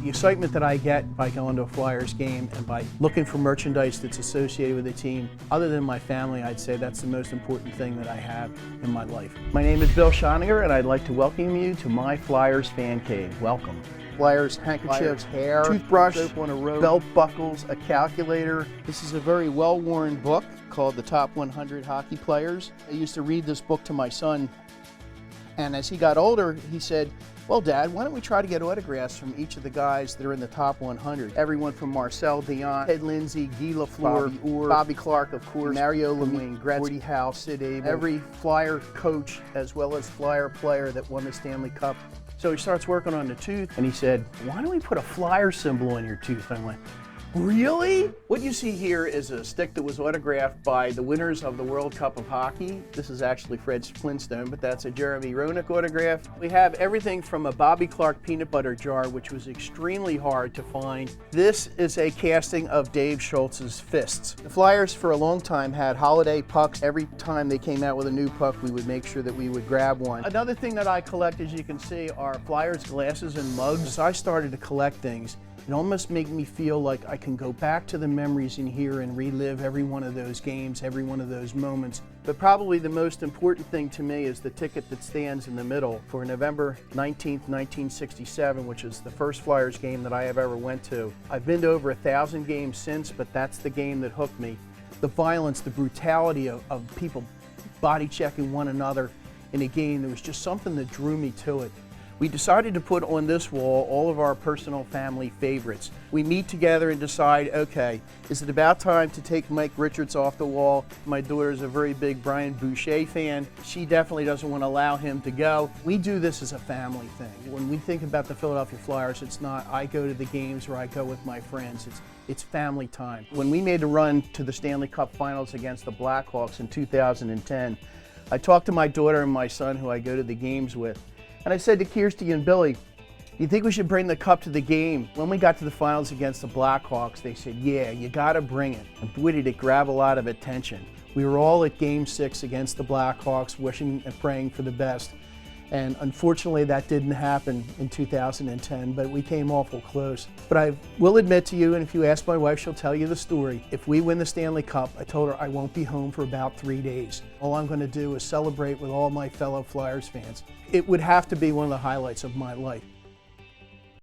The excitement that I get by going to a Flyers game and by looking for merchandise that's associated with the team, other than my family, I'd say that's the most important thing that I have in my life. My name is Bill Schoninger, and I'd like to welcome you to my Flyers fan cave. Welcome. Flyers handkerchiefs, hair, toothbrush, soap on a rope, belt buckles, a calculator. This is a very well-worn book called The Top 100 Hockey Players. I used to read this book to my son, and as he got older, he said, "Well, Dad, why don't we try to get autographs from each of the guys that are in the top 100? Everyone from Marcel Dionne, Ted Lindsay, Guy Lafleur, Bobby Orr, Bobby Clark, of course, Mario Lemieux, Gordie Howe, Sid Abel, every Flyer coach as well as Flyer player that won the Stanley Cup." So he starts working on the tooth, and he said, "Why don't we put a Flyer symbol on your tooth?" I went, "Really?" What you see here is a stick that was autographed by the winners of the World Cup of Hockey. This is actually Fred Flintstone, but that's a Jeremy Roenick autograph. We have everything from a Bobby Clark peanut butter jar, which was extremely hard to find. This is a casting of Dave Schultz's fists. The Flyers for a long time had holiday pucks. Every time they came out with a new puck, we would make sure that we would grab one. Another thing that I collect, as you can see, are Flyers glasses and mugs. As I started to collect things, it almost made me feel like I can go back to the memories in here and relive every one of those games, every one of those moments. But probably the most important thing to me is the ticket that stands in the middle for November 19th, 1967, which is the first Flyers game that I have ever went to. I've been to over 1,000 games since, but that's the game that hooked me. The violence, the brutality of people body checking one another in a game, there was just something that drew me to it. We decided to put on this wall all of our personal family favorites. We meet together and decide, okay, is it about time to take Mike Richards off the wall? My daughter is a very big Brian Boucher fan. She definitely doesn't want to allow him to go. We do this as a family thing. When we think about the Philadelphia Flyers, it's not I go to the games or I go with my friends. It's family time. When we made the run to the Stanley Cup Finals against the Blackhawks in 2010, I talked to my daughter and my son, who I go to the games with, and I said to Kirsty and Billy, "Do you think we should bring the cup to the game?" When we got to the finals against the Blackhawks, they said, "Yeah, you gotta bring it." And boy, did it grab a lot of attention. We were all at Game 6 against the Blackhawks, wishing and praying for the best. And unfortunately, that didn't happen in 2010, but we came awful close. But I will admit to you, and if you ask my wife, she'll tell you the story. If we win the Stanley Cup, I told her I won't be home for about 3 days. All I'm gonna do is celebrate with all my fellow Flyers fans. It would have to be one of the highlights of my life.